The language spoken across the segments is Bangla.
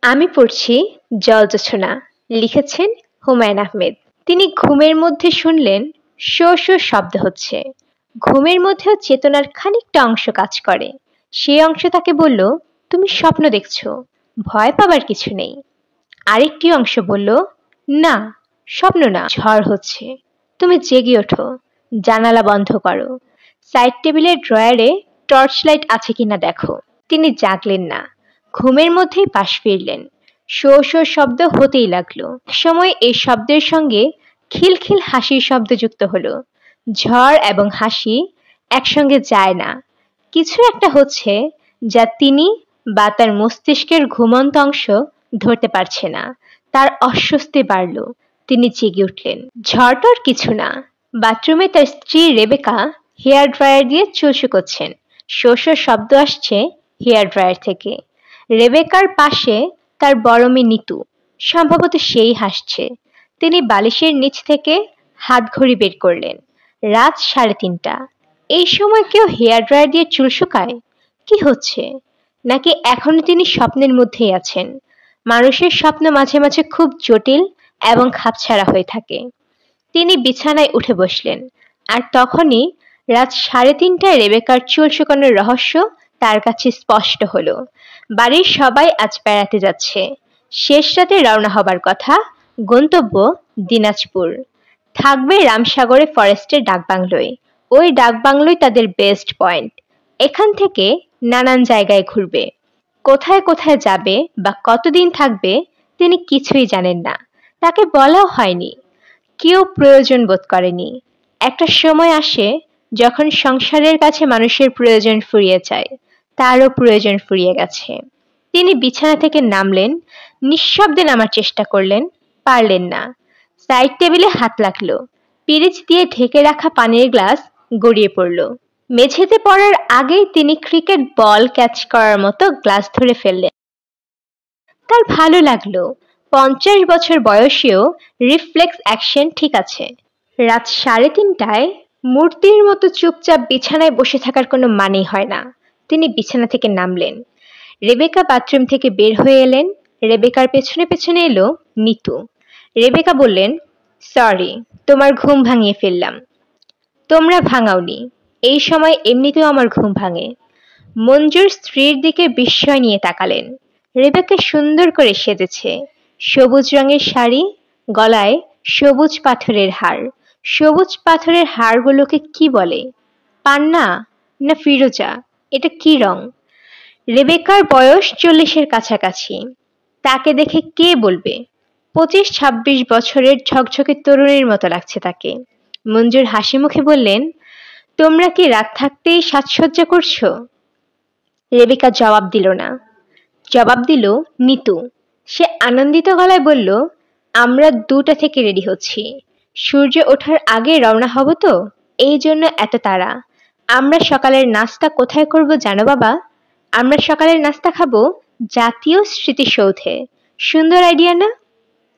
আমি পড়ছি জলজোছনা, লিখেছেন হুমায়ুন আহমেদ। তিনি ঘুমের মধ্যে শুনলেন শো শো শব্দ হচ্ছে। ঘুমের মধ্যেও চেতনার খানিকটা অংশ কাজ করে। সেই অংশ তাকে বলল, তুমি স্বপ্ন দেখছো, ভয় পাবার কিছু নেই। আরেকটি অংশ বলল, না, স্বপ্ন না, ঝড় হচ্ছে, তুমি জেগে ওঠো, জানালা বন্ধ করো, সাইড টেবিলের ড্রয়ারে টর্চ লাইট আছে কিনা দেখো। তিনি জাগলেন না, ঘুমের মধ্যেই পাশ ফিরলেন। শো শো শব্দ হতেই লাগলো। সময় এই শব্দের সঙ্গে খিলখিল হাসির শব্দ যুক্ত হলো। ঝড় এবং হাসি একসঙ্গে যায় না, কিছু একটা হচ্ছে যা তিনি বা তার মস্তিষ্কের ঘুমন্ত অংশ ধরতে পারছে না। তার অস্বস্তি বাড়ল, তিনি জেগে উঠলেন। ঝড়টর কিছু না, বাথরুমে তার স্ত্রী রেবেকা হেয়ার ড্রায়ার দিয়ে চুল শুকোচ্ছেন। শো শো শব্দ আসছে হেয়ার ড্রায়ার থেকে। রেবেকার পাশে তার বড় মেয়ে নিতু, সম্ভবত সেই হাসছে। তিনি বালিশের নিচ থেকে হাতঘড়ি বের করলেন। রাত 3:30। এই সময় কেউ হেয়ার ড্রায়ার দিয়ে চুল শুকায়? কি হচ্ছে? নাকি এখনো তিনি স্বপ্নের মধ্যেই আছেন? মানুষের স্বপ্ন মাঝে মাঝে খুব জটিল এবং খাপছাড়া হয়ে থাকে। তিনি বিছানায় উঠে বসলেন, আর তখনই রাত 3:30টায় রেবেকার চুল শুকানোর রহস্য তার কাছে স্পষ্ট হলো। বাড়ির সবাই আজ বেড়াতে যাচ্ছে। শেষ রাতে রওনা হবার কথা, গন্তব্য দিনাজপুর। থাকবে রামসাগরে ফরেস্টের ডাকবাংলোয়। ওই ডাকবাংলোই তাদের বেস্ট পয়েন্ট। এখান থেকে নানান জায়গায় ঘুরবে। কোথায় কোথায় যাবে বা কতদিন থাকবে তিনি কিছুই জানেন না, তাকে বলাও হয়নি। কেউ প্রয়োজন বোধ করেনি। একটা সময় আসে যখন সংসারের কাছে মানুষের প্রয়োজন ফুরিয়ে যায়। তারও প্রয়োজন ফুরিয়ে গেছে। তিনি বিছানা থেকে নামলেন, নিঃশব্দে নামার চেষ্টা করলেন, পারলেন না। সাইড টেবিলে হাত লাগলো, পিরিচ দিয়ে ঢেকে রাখা পানির গ্লাস গড়িয়ে পড়ল। মেঝেতে পড়ার আগেই তিনি ক্রিকেট বল ক্যাচ করার মতো গ্লাস ধরে ফেললেন। তার ভালো লাগলো, 50 বছর বয়সেও রিফ্লেক্স অ্যাকশন ঠিক আছে। রাত 3:30টায় মূর্তির মতো চুপচাপ বিছানায় বসে থাকার কোনো মানেই হয় না। তিনি বিছানা থেকে নামলেন। রেবেকা বাথরুম থেকে বের হয়ে এলেন। রেবেকার পেছনে পেছনে এলো নিতু। রেবেকা বললেন, সরি, তোমার ঘুম ভাঙিয়ে ফেললাম। তোমরা ভাঙাওনি, এই সময় এমনিতেও আমার ঘুম ভাঙে। মঞ্জুর স্ত্রীর দিকে বিস্ময় নিয়ে তাকালেন। রেবেকা সুন্দর করে সেজেছে, সবুজ রঙের শাড়ি, গলায় সবুজ পাথরের হার। সবুজ পাথরের হারগুলোকে কি বলে? পান্না না ফিরোজা? এটা কি রং? রেবেকার বয়স 40-এর কাছাকাছি। তাকে দেখে কে বলবে? 25-26 বছরের ঝকঝকে তরুণীর মতো লাগছে তাকে। মঞ্জুর হাসি মুখে বললেন, তোমরা কি রাত থাকতেই সাজসজ্জা করছো? রেবেকা জবাব দিল না। জবাব দিল নিতু। সে আনন্দিত গলায় বলল, আমরা 2টা থেকে রেডি হচ্ছি। সূর্য ওঠার আগে রওনা হব তো, এই জন্য এত তাড়া। আমরা সকালের নাস্তা কোথায় করব জানো বাবা? আমরা সকালের নাস্তা খাবো জাতীয় স্মৃতিসৌধে। সুন্দর আইডিয়া না?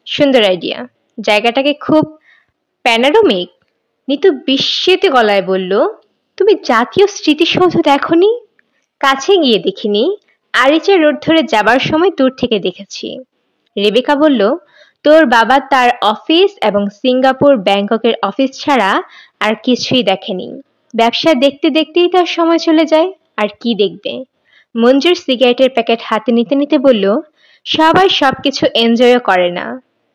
সুন্দর আইডিয়া। জায়গাটাকে খুব প্যানোরামিক। নিতু বিস্মিত গলায় বলল, তুমি জাতীয় স্মৃতিসৌধ দেখনি? কাছে গিয়ে দেখিনি, আরিচা রোড ধরে যাবার সময় দূর থেকে দেখেছি। রেবেকা বলল, তোর বাবা তার অফিস এবং সিঙ্গাপুর ব্যাংককের অফিস ছাড়া আর কিছুই দেখেনি। ব্যবসা দেখতে দেখতেই তার সময় চলে যায়, আর কি দেখবে? মঞ্জুর সিগারেটের প্যাকেট হাতে নিতে নিতে বলল, সবাই সবকিছু এনজয়ও করে না।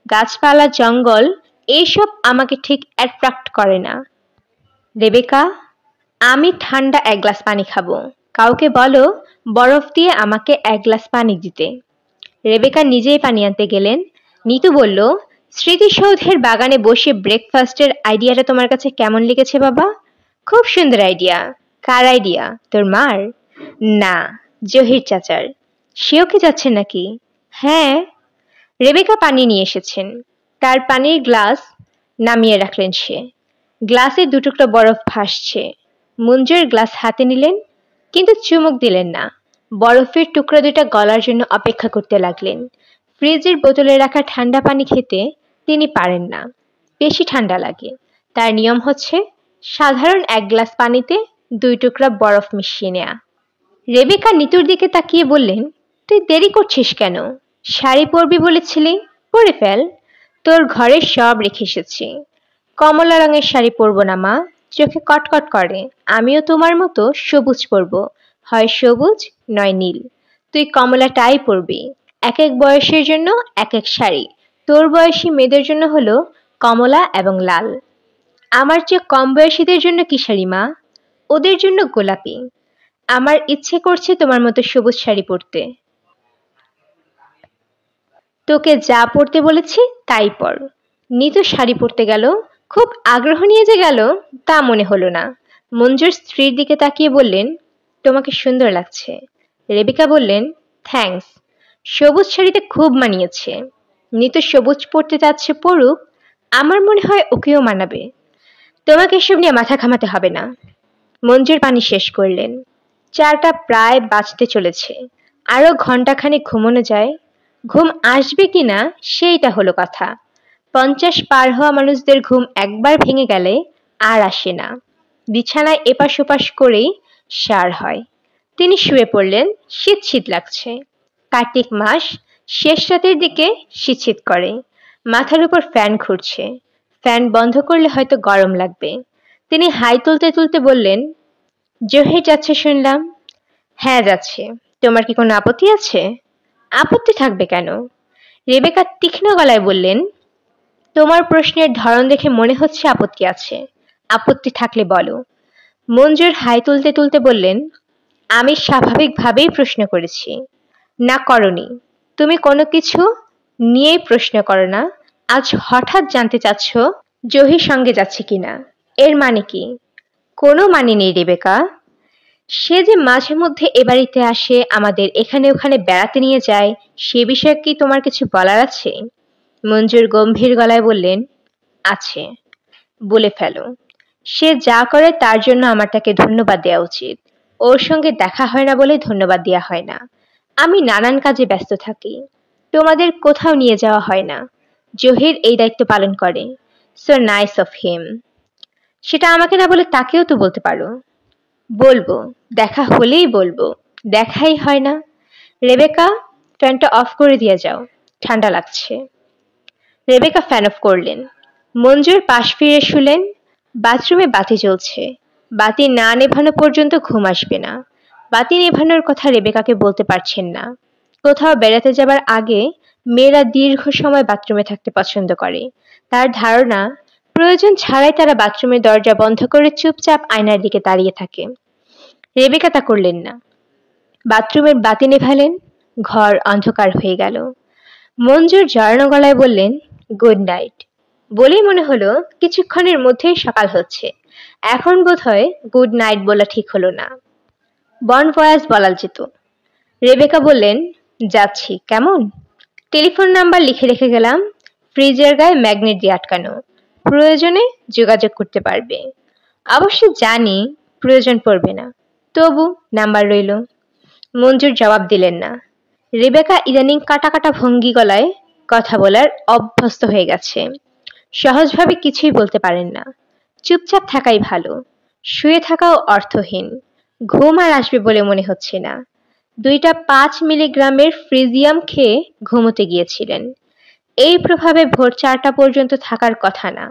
গাছপালা, জঙ্গল, এইসব আমাকে ঠিক অ্যাট্রাক্ট করে না। রেবেকা, আমি ঠান্ডা 1 গ্লাস পানি খাবো। কাউকে বলো বরফ দিয়ে আমাকে 1 গ্লাস পানি দিতে। রেবেকা নিজেই পানি আনতে গেলেন। নিতু বলল, স্মৃতিসৌধের বাগানে বসে ব্রেকফাস্টের আইডিয়াটা তোমার কাছে কেমন লেগেছে বাবা? খুব সুন্দর আইডিয়া। কার আইডিয়া? তোর মার? না, জহির চাচার। সেও কি যাচ্ছে নাকি? হ্যাঁ। রেবেকা পানি নিয়ে এসেছেন। তার পানির গ্লাস নামিয়ে রাখলেন সে। গ্লাসে 2 টুকরা বরফ ভাসছে। মঞ্জুর গ্লাস হাতে নিলেন, কিন্তু চুমুক দিলেন না। বরফের টুকরা 2টা গলার জন্য অপেক্ষা করতে লাগলেন। ফ্রিজের বোতলে রাখা ঠান্ডা পানি খেতে তিনি পারেন না, বেশি ঠান্ডা লাগে। তার নিয়ম হচ্ছে সাধারণ 1 গ্লাস পানিতে 2 টুকরা বরফ মিশিয়ে নেয়া। রেবেকা নিতুর দিকে তাকিয়ে বললেন, তুই দেরি করছিস কেন? শাড়ি পরবি বলেছিলি, পরে ফেল। তোর ঘরে সব রেখে এসেছি। কমলা রঙের শাড়ি পরবো না মা, চোখে কটকট করে। আমিও তোমার মতো সবুজ পরবো, হয় সবুজ নয় নীল। তুই কমলাটাই পরবি। এক এক বয়সের জন্য এক এক শাড়ি। তোর বয়সী মেয়েদের জন্য হলো কমলা এবং লাল। আমার চেয়ে কম বয়সীদের জন্য কি শাড়ি মা? ওদের জন্য গোলাপি। আমার ইচ্ছে করছে তোমার মতো সবুজ শাড়ি পরতে। তোকে যা পরতে বলেছি তাই পর। নিতু শাড়ি পরতে গেল, খুব আগ্রহ নিয়ে যে গেল তা মনে হলো না। মঞ্জুর স্ত্রীর দিকে তাকিয়ে বললেন, তোমাকে সুন্দর লাগছে। রেবিকা বললেন, থ্যাঙ্কস। সবুজ শাড়িতে খুব মানিয়েছে। নিতু সবুজ পরতে চাচ্ছে, পড়ুক। আমার মনে হয় ওকেও মানাবে। তোমাকে এসব নিয়ে মাথা ঘামাতে হবে না। মঞ্জুর পানি শেষ করলেন। 4টা প্রায় বাজতে চলেছে। আরো ঘন্টাখানেক ঘুমানো যায়। ঘুম আসবে কিনা সেইটা হলো কথা। 50 পার হওয়া মানুষদের ঘুম একবার ভেঙে গেলে আর আসে না। বিছানায় এপাশ ওপাশ করেই সার হয়। তিনি শুয়ে পড়লেন। শীত শীত লাগছে। কার্তিক মাস, শেষ রাতের দিকে শীত শীত করে। মাথার উপর ফ্যান ঘুরছে। ফ্যান বন্ধ করলে হয়তো গরম লাগবে। তিনি হাই তুলতে তুলতে বললেন, জহির যাচ্ছে শুনলাম। হ্যাঁ যাচ্ছে। তোমার কি কোনো আপত্তি আছে? আপত্তি থাকবে কেন? রেবেকা তীক্ষ্ণ গলায় বললেন, তোমার প্রশ্নের ধরন দেখে মনে হচ্ছে আপত্তি আছে। আপত্তি থাকলে বলো। মঞ্জুর হাই তুলতে তুলতে বললেন, আমি স্বাভাবিকভাবেই প্রশ্ন করেছি। না করনি। তুমি কোনো কিছু নিয়েই প্রশ্ন করো না। আজ হঠাৎ জানতে চাচ্ছ জহির সঙ্গে যাচ্ছে কিনা। এর মানে কি? কোনো মানে নেই রেবেকা। সে যে মাঝে মধ্যে এ বাড়িতে আসে, আমাদের এখানে ওখানে বেড়াতে নিয়ে যায়, সে বিষয়ে কি তোমার কিছু বলার আছে? মঞ্জুর গম্ভীর গলায় বললেন, আছে। বলে ফেলো। সে যা করে তার জন্য আমার তাকে ধন্যবাদ দেওয়া উচিত। ওর সঙ্গে দেখা হয় না বলে ধন্যবাদ দেওয়া হয় না। আমি নানান কাজে ব্যস্ত থাকি। তোমাদের কোথাও নিয়ে যাওয়া হয় না। জহির এই দায়িত্ব পালন করে। So nice of him. সেটা আমাকে না বলে তাকেও তো বলতে পারো। বলবো, দেখা হলেই বলবো। দেখাই হয় না। রেবেকা, ফ্যানটা অফ করে দিয়ে যাও, ঠান্ডা লাগছে। রেবেকা ফ্যান অফ করলেন। মঞ্জুর পাশ ফিরে শুলেন। বাথরুমে বাতি জ্বলছে। বাতি না নেভানো পর্যন্ত ঘুম আসবে না। বাতি নেভানোর কথা রেবেকাকে বলতে পারছেন না। কোথাও বেড়াতে যাবার আগে মেয়েরা দীর্ঘ সময় বাথরুমে থাকতে পছন্দ করে। তার ধারণা, প্রয়োজন ছাড়াই তারা বাথরুমের দরজা বন্ধ করে চুপচাপ আয়নার দিকে দাঁড়িয়ে থাকে। রেবেকা তা করলেন না। বাথরুমের বাতি নেভালেন। ঘর অন্ধকার হয়ে গেল। মঞ্জুর জড়ানো গলায় বললেন, গুড নাইট। বলেই মনে হলো কিছুক্ষণের মধ্যেই সকাল হচ্ছে। এখন বোধহয় গুড নাইট বলা ঠিক হলো না। বন ভয়াস বলা যেত। রেবেকা বললেন, যাচ্ছি। কেমন? টেলিফোন নাম্বার লিখে রেখে গেলাম। ফ্রিজের গায়ে ম্যাগনেট দিয়ে আটকানো। প্রয়োজনে যোগাযোগ করতে পারবে। অবশ্য জানি প্রয়োজন পড়বে না, তবু নাম্বার রইল। মঞ্জুর জবাব দিলেন না। রেবেকা ইদানিং কাটা কাটা ভঙ্গি গলায় কথা বলার অভ্যস্ত হয়ে গেছে। সহজভাবে কিছুই বলতে পারেন না। চুপচাপ থাকাই ভালো। শুয়ে থাকাও অর্থহীন। ঘুম আর আসবে বলে মনে হচ্ছে না। 2টা 5 মিলিগ্রামের ফ্রিজিয়াম খেয়ে ঘুমোতে গিয়েছিলেন। এই প্রভাবে ভোর 4টা পর্যন্ত থাকার কথা না।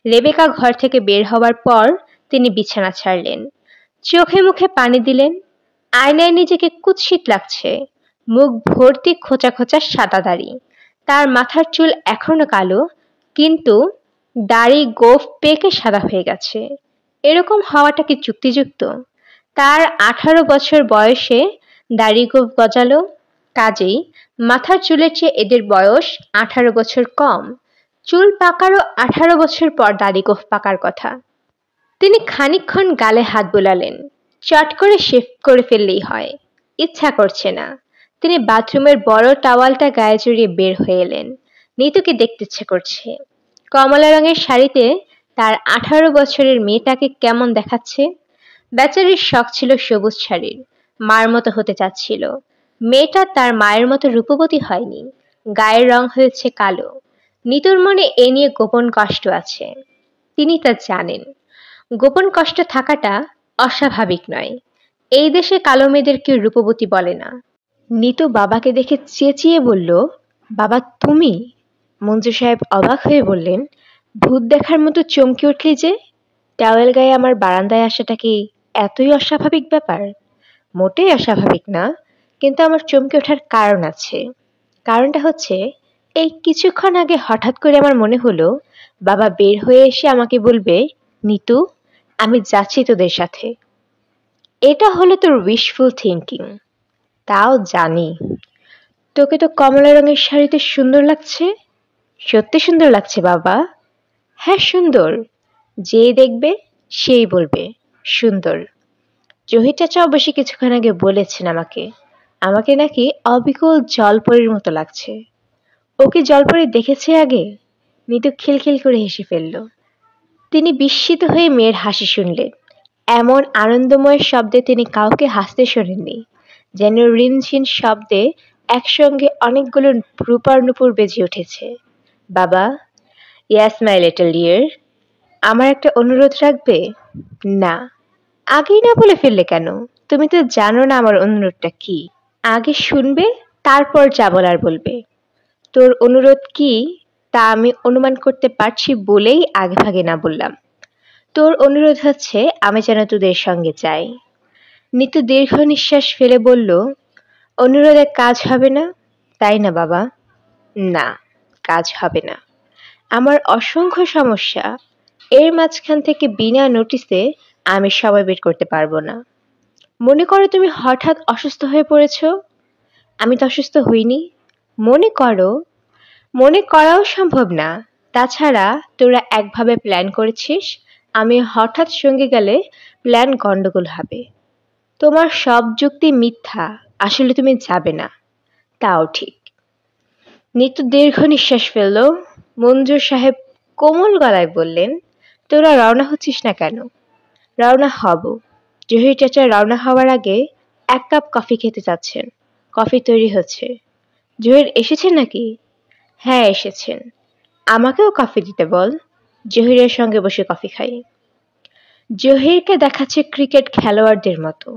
রেবেকা ঘর থেকে বের হওয়ার পর তিনি বিছানা ছাড়লেন। চোখে মুখে পানি দিলেন। আয়নায় নিজেকে কুৎসিত লাগছে। মুখ ভর্তি খোঁচা খোঁচা সাদা দাড়ি। তার মাথার চুল এখনো কালো, কিন্তু দাড়ি গোঁফ পেকে সাদা হয়ে গেছে। এরকম হওয়াটা কি যুক্তিযুক্ত? তার 18 বছর বয়সে দাড়ি গোঁফ গজালো, কাজেই মাথার চুলের চেয়ে এদের বয়স 18 বছর কম। চুল পাকারও 18 বছর পর দাড়ি গোঁফ পাকার কথা। তিনি খানিকক্ষণ গালে হাত বোলালেন। চট করে শেভ করে ফেললেই হয়। ইচ্ছা করছে না। তিনি বাথরুমের বড় টাওয়ালটা গায়ে জড়িয়ে বের হয়ে এলেন। নিতুকে দেখতে ইচ্ছে করছে। কমলা রঙের শাড়িতে তার 18 বছরের মেয়েটাকে কেমন দেখাচ্ছে। বেচারির শখ ছিল সবুজ শাড়ির। মার মতো হতে চাচ্ছিল। মেয়েটা তার মায়ের মতো রূপবতী হয়নি। গায়ের রং হয়েছে কালো। নিতুর মনে এ নিয়ে গোপন কষ্ট আছে। তিনি তা জানেন। গোপন কষ্ট থাকাটা অস্বাভাবিক নয়। এই দেশে কালো মেয়েদের কেউ রূপবতী বলে না। নিতু বাবাকে দেখে চেঁচিয়ে বলল, বাবা তুমি? মঞ্জু সাহেব অবাক হয়ে বললেন, ভূত দেখার মতো চমকে উঠলি যে? টাওয়েল গায়ে আমার বারান্দায় আসাটা কি এতই অস্বাভাবিক ব্যাপার? মোটেই অস্বাভাবিক না, কিন্তু আমার চমকে ওঠার কারণ আছে। কারণটা হচ্ছে, এই কিছুক্ষণ আগে হঠাৎ করে আমার মনে হলো বাবা বের হয়ে এসে আমাকে বলবে, নিতু আমি যাচ্ছি তোদের সাথে। এটা হলো তোর উইশফুল থিঙ্কিং। তাও জানি। তোকে তো কমলা রঙের শাড়িতে সুন্দর লাগছে। সত্যি সুন্দর লাগছে বাবা। হ্যাঁ সুন্দর। যেই দেখবে সেই বলবে সুন্দর। জহির চাচা অবশ্য কিছুক্ষণ আগে বলেছেন আমাকে, আমাকে নাকি অবিকল জলপরীর মতো লাগছে। ও কি জলপরি দেখেছে আগে? নিতু খিলখিল করে হেসে ফেলল। তিনি বিস্মিত হয়ে মেয়ের হাসি শুনলেন। এমন আনন্দময় শব্দে তিনি কাউকে হাসতে শোনেননি। যেন রিনঝিন শব্দে একসঙ্গে অনেকগুলো রূপার নুপুর বেজে উঠেছে। বাবা, ইয়াস মাই লিটল ডিয়ার, আমার একটা অনুরোধ রাখবে? না। আগেই না বলে ফেললে কেন? তুমি তো জানো না আমার অনুরোধটা কি। আগে শুনবে, তারপর যা বলার বলবে। তোর অনুরোধ কি তা আমি অনুমান করতে পারছি বলেই আগেভাগে না বললাম। তোর অনুরোধ হচ্ছে আমি যেন তোদের সঙ্গে যাই। নিতু দীর্ঘ নিঃশ্বাস ফেলে বলল, অনুরোধে কাজ হবে না? তাই না বাবা? না, কাজ হবে না। আমার অসংখ্য সমস্যা, এর মাঝখান থেকে বিনা নোটিসে আমি সময় বের করতে পারবো না। মনে করো তুমি হঠাৎ অসুস্থ হয়ে পড়েছ। আমি তো অসুস্থ হইনি। মনে করো। মনে করাও সম্ভব না। তাছাড়া তোরা একভাবে প্ল্যান করেছিস, আমি হঠাৎ সঙ্গে গেলে প্ল্যান গন্ডগোল হবে। তোমার সব যুক্তি মিথ্যা, আসলে তুমি যাবে না। তাও ঠিক। নিতু দীর্ঘ নিঃশ্বাস ফেলল। মঞ্জুর সাহেব কোমল গলায় বললেন, তোরা রওনা হচ্ছিস না কেন? রওনা হব। জহির চাচা রওনা হওয়ার আগে 1 কাপ কফি খেতে চাচ্ছেন। কফি তৈরি হচ্ছে। জহির এসেছেন নাকি? হ্যাঁ এসেছেন। আমাকেও কফি দিতে বল। জহিরের সঙ্গে বসে কফি খাই। জহিরকে দেখাচ্ছে ক্রিকেট খেলোয়াড়দের মতো।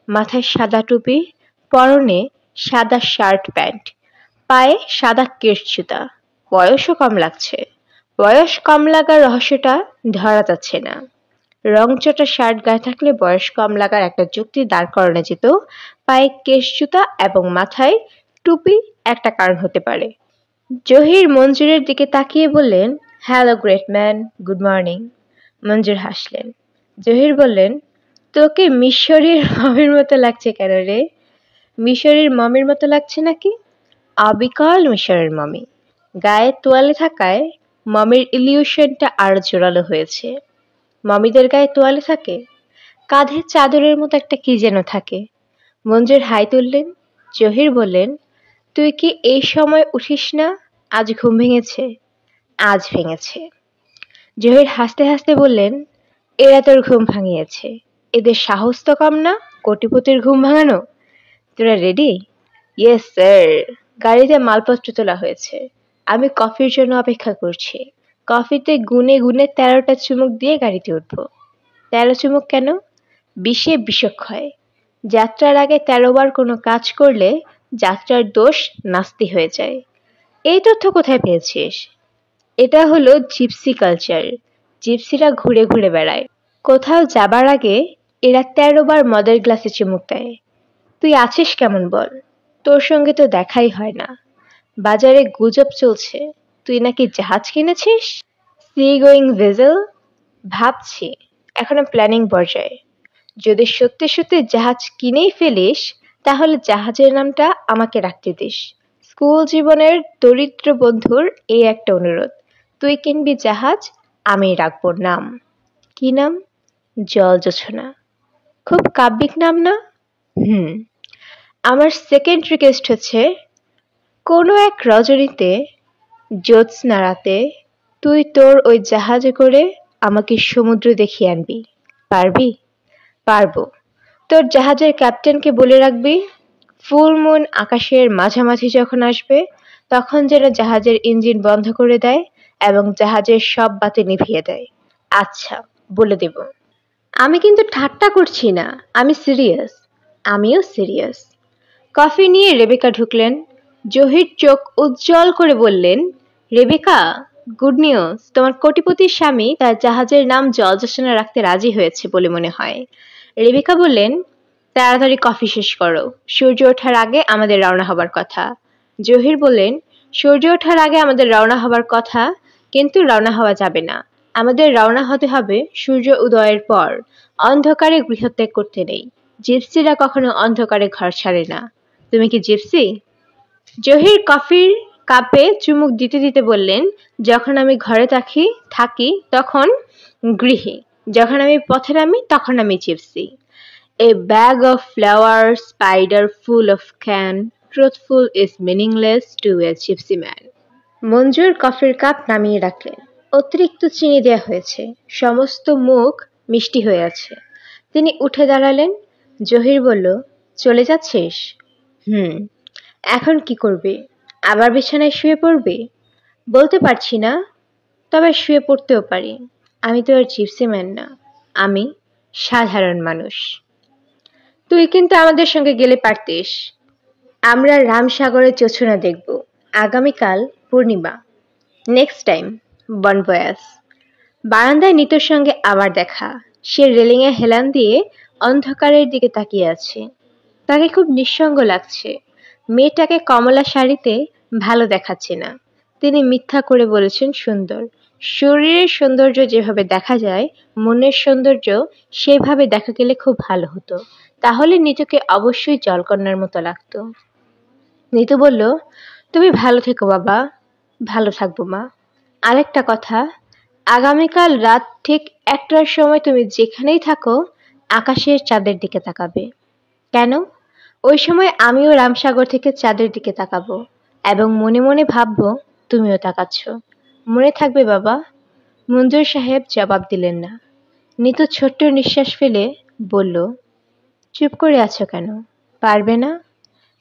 মাথায় সাদা টুপি, পরনে সাদা শার্ট প্যান্ট, পায়ে সাদা কেশ জুতা। বয়সও কম লাগছে। বয়স কম লাগার রহস্যটা ধরা যাচ্ছে না। রংচটা শার্ট গায়ে থাকলে বয়স কম লাগার একটা যুক্তি দাঁড় করানো যেত। পায়ে কেশ জুতা এবং মাথায় টুপি একটা কারণ হতে পারে। জহির মঞ্জুরের দিকে তাকিয়ে বললেন, hello great man, good morning. Manjur হাসলেন। জহির বললেন, তোকে মিশরীর মমির মতো লাগছে কেন রে? মিশরীর মমির মতো লাগছে নাকি? অবিকল মিশরের মমি। গায়ে তোয়ালে থাকায় মমির ইলিউশনটা আরো জোরালো হয়েছে। মমিদের গায়ে তোয়ালে থাকে? কাঁধে চাদরের মতো একটা কি যেন থাকে। মঞ্জুর হাই তুললেন। জহির বললেন, তুই কি এই সময় উঠিস না? আজ ঘুম ভেঙেছে? আজ ভেঙেছে। জহির হাসতে হাসতে বললেন, এরা তোর ঘুম ভাঙিয়েছে। এদের সাহস তো কম না কোটিপতির ঘুম ভাঙানো। তোরা রেডি? Yes sir. গাড়িতে মালপত্র তোলা হয়েছে। আমি কফির জন্য অপেক্ষা করছি। কফিতে গুনে গুনে 13টা চুমুক দিয়ে গাড়িতে উঠবো। 13 চুমুক কেন? 20-এ বিষক্ষয়। যাত্রার আগে 13 বার কোনো কাজ করলে যাত্রার দোষ নাস্তি হয়ে যায়। এই তথ্য কোথায় পেয়েছিস? এটা হলো জিপসি কালচার। জিপসিরা ঘুরে ঘুরে বেড়ায়। কোথাও যাবার আগে এরা 13 বার মদের গ্লাসে চুমুক দেয়। তুই আছিস কেমন বল? তোর সঙ্গে তো দেখাই হয় না। বাজারে গুজব চলছে তুই নাকি জাহাজ কিনেছিস। Sea going vessel? ভাবছি, এখনো প্ল্যানিং পর্যায়ে। যদি সত্যি সত্যি জাহাজ কিনেই ফেলিস, তাহলে জাহাজের নামটা আমাকে রাখতে দিস। স্কুল জীবনের দরিদ্র বন্ধুর এই একটা অনুরোধ। তুই কিনবি জাহাজ, আমি রাখবো নাম। কি নাম? জলজোছনা। খুব কাব্যিক নাম না? হুম। আমার সেকেন্ড রিকোয়েস্ট হচ্ছে, কোনো এক রজনীতে, জ্যোৎস্না রাতে তুই তোর ওই জাহাজে করে আমাকে সমুদ্র দেখিয়ে আনবি। পারবি? পারবো। তোর জাহাজের ক্যাপ্টেনকে বলে রাখবি, ফুল মুন আকাশের মাঝামাঝি যখন আসবে, তখন যেন জাহাজের ইঞ্জিন বন্ধ করে দেয় এবং জাহাজের সব বাতি নিভিয়ে দেয়। আচ্ছা, বলে দেব। আমি কিন্তু ঠাট্টা করছি না, আমি সিরিয়াস। আমিও সিরিয়াস। কফি নিয়ে রেবেকা ঢুকলেন। জহির চোখ উজ্জ্বল করে বললেন, রেবেকা, গুড নিউজ, তোমার কোটিপতির স্বামী তার জাহাজের নাম জলজোছনা রাখতে রাজি হয়েছে বলে মনে হয়। রেবেকা বললেন, তাড়াতাড়ি কফি শেষ করো, সূর্য ওঠার আগে আমাদের রওনা হবার কথা। জহির বললেন, সূর্য ওঠার আগে আমাদের রওনা হবার কথা, কিন্তু রওনা হওয়া যাবে না। আমাদের রওনা হতে হবে সূর্য উদয়ের পর। অন্ধকারে গৃহত্যাগ করতে নেই। জিপসিরা কখনো অন্ধকারে ঘর ছাড়ে না। তুমি কি জিপসি? জহির কফির কাপে চুমুক দিতে দিতে বললেন, যখন আমি ঘরে থাকি তখন গৃহী, যখন আমি পথে নামি তখন আমি gypsy. A bag of flowers, spider full of can, truthful is meaningless to a gypsy man. মঞ্জুর কফির কাপ নামিয়ে রাখলেন। অতিরিক্ত চিনি দেয়া হয়েছে, সমস্ত মুখ মিষ্টি হয়ে আছে। তিনি উঠে দাঁড়ালেন। জহির বলল, চলে যাচ্ছিস? এখন কি করবে? আবার বিছানায় শুয়ে পড়বে? বলতে পারছি না, তবে শুয়ে পড়তেও পারি। আমি তো আর জিপসি ম্যান না, আমি সাধারণ মানুষ। তুই কিন্তু আমাদের সঙ্গে গেলে পারতিস। আমরা রামসাগরের জোছনা দেখব। আগামীকাল পূর্ণিমা। নেক্সট টাইম, বন ভয়াস। বারান্দায় নিতুর সঙ্গে আবার দেখা। সে রেলিংয়ে হেলান দিয়ে অন্ধকারের দিকে তাকিয়ে আছে। তাকে খুব নিঃসঙ্গ লাগছে। মেয়েটাকে কমলা শাড়িতে ভালো দেখাচ্ছে না। তিনি মিথ্যা করে বলেছেন সুন্দর। শরীরের সৌন্দর্য যেভাবে দেখা যায়, মনের সৌন্দর্য সেভাবে দেখা গেলে খুব ভালো হতো। তাহলে নিতুকে অবশ্যই জলকন্যার মতো লাগতো। নিতু বলল, তুমি ভালো থেকো বাবা। ভালো থাকবো মা। আরেকটা কথা, আগামীকাল রাত ঠিক 1টার সময় তুমি যেখানেই থাকো আকাশের চাঁদের দিকে তাকাবে। কেন? ওই সময় আমিও রামসাগর থেকে চাঁদের দিকে তাকাবো এবং মনে মনে ভাববো তুমিও তাকাচ্ছ। মনে থাকবে বাবা? মঞ্জুর সাহেব জবাব দিলেন না। নিতু ছোট্ট নিঃশ্বাস ফেলে বলল, চুপ করে আছো কেন? পারবে না?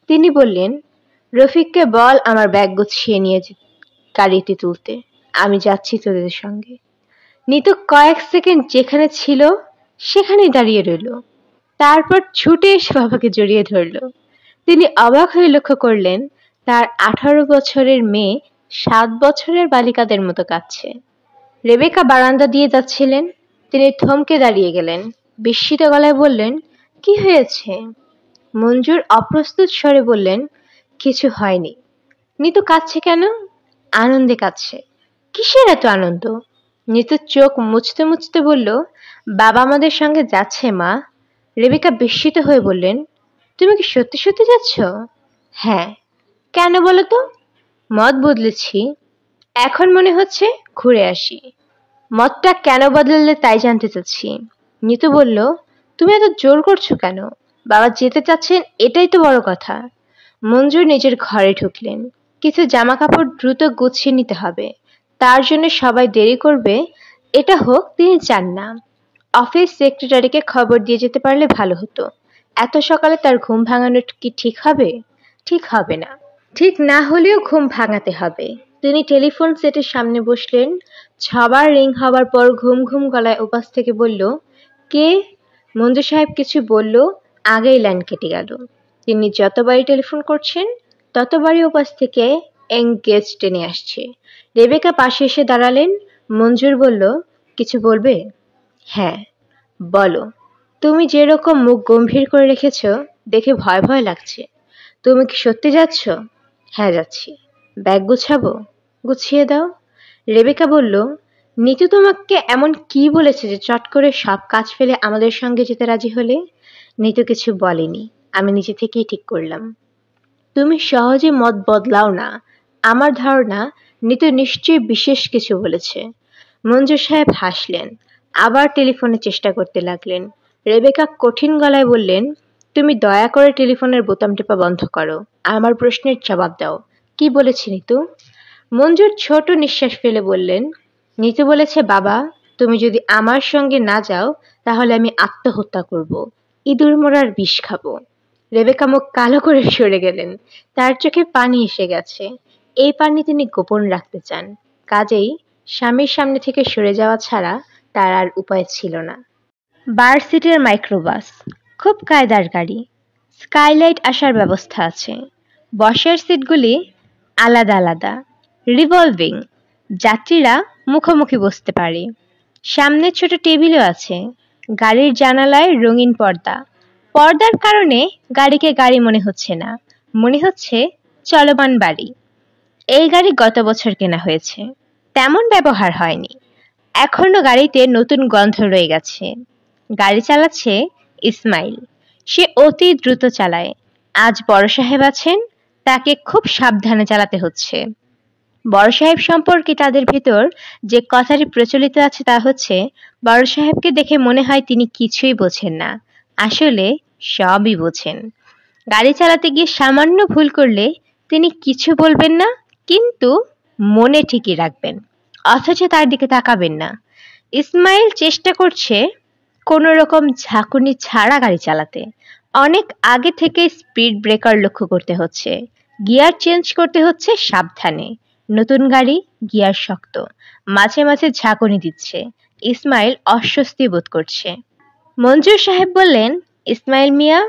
তিনি বললেন, রফিককে বল আমার ব্যাগ গুছিয়ে নিয়ে গাড়িতে তুলতে। আমি যাচ্ছি তোদের সঙ্গে। নিতু কয়েক সেকেন্ড যেখানে ছিল সেখানেই দাঁড়িয়ে রইল। তারপর ছুটে এসে বাবাকে জড়িয়ে ধরল। তিনি অবাক হয়ে লক্ষ্য করলেন, তার 18 বছরের মেয়ে 7 বছরের বালিকাদের মতো কাঁদছে। রেবেকা বারান্দা দিয়ে যাচ্ছিলেন। তিনি থমকে দাঁড়িয়ে গেলেন। বিস্মিত গলায় বললেন, কি হয়েছে? মঞ্জুর অপ্রস্তুত স্বরে বললেন, কিছু হয়নি। নিতু কাঁদছে কেন? আনন্দে কাঁদছে। কিসের এত আনন্দ? নিতু চোখ মুছতে মুছতে বলল, বাবা আমাদের সঙ্গে যাচ্ছে মা। রেবেকা বিস্মিত হয়ে বললেন, তুমি কি সত্যি সত্যি যাচ্ছ? হ্যাঁ। কেন বলো তো? মত বদলেছি। এখন মনে হচ্ছে ঘুরে আসি। মতটা কেন বদলালে তাই জানতে চাচ্ছি। নিতু বলল, তুমি এত জোর করছো কেন? বাবা যেতে চাচ্ছেন, এটাই তো বড় কথা। মঞ্জুর নিজের ঘরে ঢুকলেন। কিছু জামা কাপড় দ্রুত গুছিয়ে নিতে হবে। তার জন্য সবাই দেরি করবে, এটা হোক তিনি চান না। অফিস সেক্রেটারিকে খবর দিয়ে যেতে পারলে ভালো হতো। এত সকালে তার ঘুম ভাঙানো কি ঠিক হবে? ঠিক হবে না। ঠিক না হলেও ঘুম ভাঙাতে হবে। তিনি টেলিফোন সেটের সামনে বসলেন। 6বার রিং হবার পর ঘুম ঘুম গলায় উপাস থেকে বলল, কে? মঞ্জু সাহেব কিছু বলল, আগেই লাইন কেটে গেল। তিনি যতবারই টেলিফোন করছেন ততবারই উপাস থেকে এঙ্গেজ টেনে আসছে। রেবেকা পাশে এসে দাঁড়ালেন। মঞ্জুর বলল, কিছু বলবে? হ্যাঁ, বলো। তুমি যেরকম মুখ গম্ভীর করে রেখেছ, দেখে ভয় ভয় লাগছে। তুমি কি সত্যি যাচ্ছ? হ্যাঁ যাচ্ছি। ব্যাগ গুছাবো? গুছিয়ে দাও। রেবেকা বলল, নিতু তোমাকে এমন কি বলেছে যে চট করে সব কাজ ফেলে আমাদের সঙ্গে যেতে রাজি হলে? নিতু কিছু বলেনি, আমি নিজে থেকেই ঠিক করলাম। তুমি সহজে মত বদলাও না। আমার ধারণা নিতু নিশ্চয়ই বিশেষ কিছু বলেছে। মঞ্জু সাহেব হাসলেন। আবার টেলিফোনে চেষ্টা করতে লাগলেন। রেবেকা কঠিন গলায় বললেন, তুমি দয়া করে টেলিফোনের বোতাম টেপা বন্ধ করো। আমার প্রশ্নের জবাব দাও। কি বলেছে নিতু? মঞ্জুর ছোট নিঃশ্বাস ফেলে বললেন, নিতু বলেছে বাবা, তুমি যদি আমার সঙ্গে না যাও তাহলে আমি আত্মহত্যা করব। ইঁদুর মোড়ার বিষ খাবো। রেবেকা মুখ কালো করে সরে গেলেন। তার চোখে পানি এসে গেছে। এই পানি তিনি গোপন রাখতে চান। কাজেই স্বামীর সামনে থেকে সরে যাওয়া ছাড়া তার আর উপায় ছিল না। 12 সিটের মাইক্রোবাস, খুব কায়দার গাড়ি। স্কাইলাইট আসার ব্যবস্থা আছে। বসার সিটগুলি আলাদা আলাদা, রিভলভিং, যাত্রীরা মুখোমুখি বসতে পারে। সামনে ছোট টেবিলও আছে। গাড়ির জানালায় রঙিন পর্দা। পর্দার কারণে গাড়িকে গাড়ি মনে হচ্ছে না, মনে হচ্ছে চলমান বাড়ি। এই গাড়ি গত বছর কেনা হয়েছে, তেমন ব্যবহার হয়নি। এখনো গাড়িতে নতুন গন্ধ রয়ে গেছে। গাড়ি চালাচ্ছে ইসমাইল। সে অতি দ্রুত চালায়। আজ বড় সাহেব আছেন, তাকে খুব সাবধানে চালাতে হচ্ছে। বড় সাহেব সম্পর্কে তাদের ভেতর যে কথাটি প্রচলিত আছে তা হচ্ছে, বড় সাহেবকে দেখে মনে হয় তিনি কিছুই বোঝেন না, আসলে সবই বোঝেন। গাড়ি চালাতে গিয়ে সামান্য ভুল করলে তিনি কিছু বলবেন না, কিন্তু মনে ঠিকই রাখবেন, অথচ তার দিকে তাকাবেন না। ইসমাইল চেষ্টা করছে কোনো রকম ঝাঁকুনি ছাড়া গাড়ি চালাতে। অনেক আগে থেকে স্পিড ব্রেকার লক্ষ্য করতে হচ্ছে, গিয়ার চেঞ্জ করতে হচ্ছে সাবধানে। নতুন গাড়ি, গিয়ার শক্ত, মাঝে মাঝে ঝাঁকুনি দিচ্ছে। ইসমাইল অস্বস্তি বোধ করছে। মঞ্জুর সাহেব বললেন, ইসমাইল মিয়া।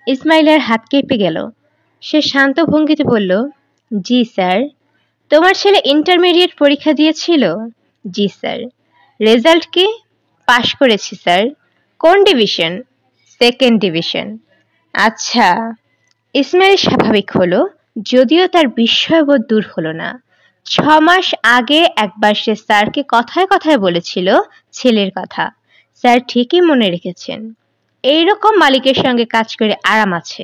ইসমাইলের হাত কেঁপে গেল। সে শান্ত ভঙ্গিতে বলল, জি স্যার। তোমার ছেলে ইন্টারমিডিয়েট পরীক্ষা দিয়েছিল? জি স্যার। রেজাল্ট কি? পাশ করেছি স্যার। কোন ডিভিশন? Second division. আচ্ছা। ইসমাইল স্বাভাবিক হলো, যদিও তার বিস্ময়বোধ দূর হলো না। 6 মাস আগে একবার সে স্যারকে কথায় কথায় বলেছিল ছেলের কথা। স্যার ঠিকই মনে রেখেছেন। এইরকম মালিকের সঙ্গে কাজ করে আরাম আছে।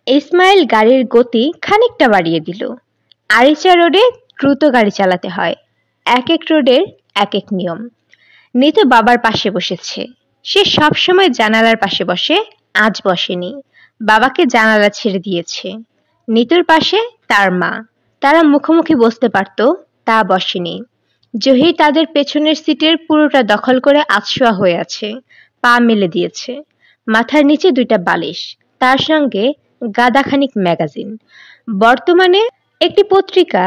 ইসমাইল গাড়ির গতি খানিকটা বাড়িয়ে দিল। আরিচা রোডে দ্রুত গাড়ি চালাতে হয়। এক এক রোডের এক এক নিয়ম। নিতু বাবার পাশে বসেছে। সে সবসময় জানালার পাশে বসে, আজ বসেনি। বাবাকে জানালা ছেড়ে দিয়েছে। নিতুর পাশে তার মা। তারা মুখোমুখি বসতে পারত, তা বসেনি। জহির তাদের পেছনের সিটের পুরোটা দখল করে আধশোয়া হয়ে আছে, পা মেলে দিয়েছে। মাথার নিচে 2টা বালিশ, তার সঙ্গে গাদাখানিক ম্যাগাজিন। বর্তমানে একটি পত্রিকা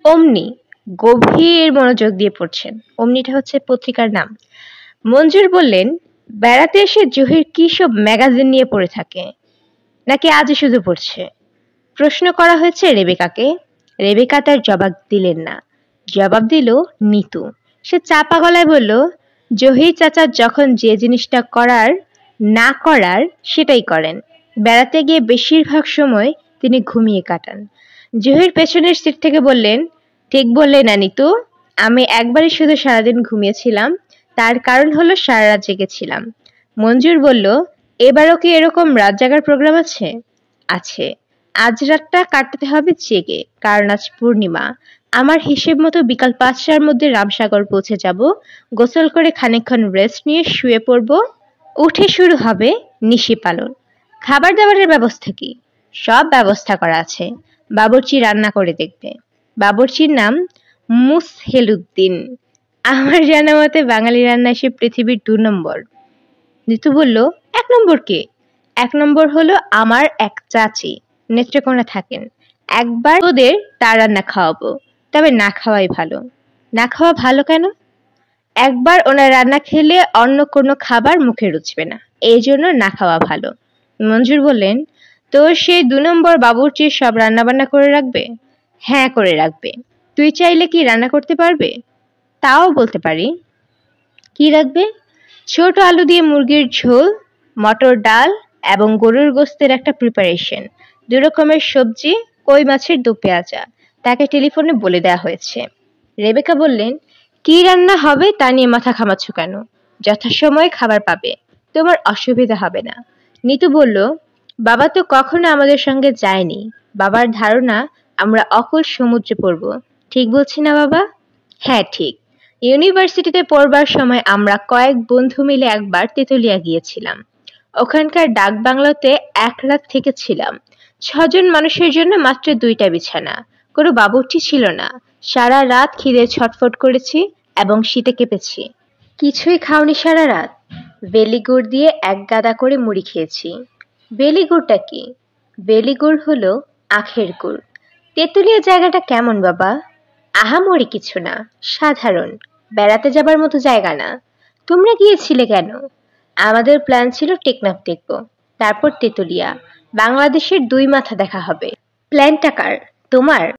অমনি গভীর মনোযোগ দিয়ে পড়ছেন। অমনিটা হচ্ছে পত্রিকার নাম। মঞ্জুর বললেন, বেড়াতে এসে জহির কি সব ম্যাগাজিন নিয়ে পড়ে থাকে, নাকি আজই শুধু পড়ছে? প্রশ্ন করা হয়েছে রেবেকাকে। রেবেকা তার জবাব দিলেন না। জবাব দিল নিতু। সে চাপা গলায় বলল, জহির চাচা যখন যে জিনিসটা করার না করার সেটাই করেন। বেড়াতে গিয়ে বেশিরভাগ সময় তিনি ঘুমিয়ে কাটান। জহির পেছনের সিট থেকে বললেন, ঠিক বললে না নিতু। আমি একবারই শুধু সারাদিন ঘুমিয়েছিলাম, তার কারণ হলো সারা রাত জেগেছিলাম। মঞ্জুর বলল, এবারও কি এরকম রাত জাগার প্রোগ্রাম আছে? আছে। আজ রাতটা কাটাতে হবে জেগে, কারণ আজ পূর্ণিমা। আমার হিসেব মতো বিকাল 5টার মধ্যে রামসাগর পৌঁছে যাব। গোসল করে খানিকক্ষণ রেস্ট নিয়ে শুয়ে পড়ব। উঠে শুরু হবে নিশি পালন। খাবার দাবারের ব্যবস্থা কি? সব ব্যবস্থা করা আছে। বাবুর্চি রান্না করে দেখবে। বাবুর্চির নাম মুসহেলউদ্দিন। আমার জানা মতে বাঙালি রান্নায় সে পৃথিবীর 2 নম্বর। নিতু বলল, 1 নম্বর কে? 1 নম্বর হলো আমার এক চাচি, নেত্রকোনা থাকেন। একবার ওদের তার রান্না খাওয়াবো, তবে না খাওয়াই ভালো। না খাওয়া ভালো কেন? একবার ওনার রান্না খেলে অন্য কোনো খাবার মুখে রুচবে না, এই জন্য না খাওয়া ভালো। মঞ্জুর বললেন, তো সেই 2 নম্বর বাবুর্চির সব রান্না বান্না করে রাখবে? হ্যাঁ, করে রাখবে। তুই চাইলে কি রান্না করতে পারবে? তাও বলতে পারি। কি রাখবে? ছোট আলু দিয়ে মুরগির ঝোল, মটর ডাল এবং গরুর গোস্তের একটা প্রিপারেশন, 2 রকমের সবজি, কই মাছের 2 পেঁয়াজা। তাকে টেলিফোনে বলে দেওয়া হয়েছে। রেবেকা বললেন, কি রান্না হবে তা নিয়ে মাথা ঘামাচ্ছ কেন? যথাসময়ে খাবার পাবে, তোমার অসুবিধা হবে না। নিতু বলল, বাবা তো কখনো আমাদের সঙ্গে যায়নি। বাবার ধারণা আমরা অকূল সমুদ্রে পড়ব। ঠিক বলছি না বাবা? হ্যাঁ ঠিক। ইউনিভার্সিটিতে পড়বার সময় আমরা কয়েক বন্ধু মিলে একবার তেতুলিয়া গিয়েছিলাম। ওখানকার ডাক বাংলোতে 1 রাত থেকেছিলাম। 6 জন মানুষের জন্য মাত্র 2টা বিছানা, কোনো বাবুর্চি ছিল না। সারা রাত খিদে ছটফট করেছি এবং শীতে কেঁপেছি। কিছুই খাওনি সারা রাত? বেলিগুড় দিয়ে 1 গাদা করে মুড়ি খেয়েছি। বেলিগুড়টা কি? বেলিগুড় হলো আখের গুড়। তেতুলিয়া জায়গাটা কেমন বাবা? আহামরি কিছু না, সাধারণ। বেড়াতে যাবার মতো জায়গা না। তোমরা গিয়েছিলে কেন? আমাদের প্ল্যান ছিল টেকনাফ দেখব, তারপর তেতুলিয়া। বাংলাদেশের দুই মাথা দেখা হবে। প্ল্যানটা কার, তোমার?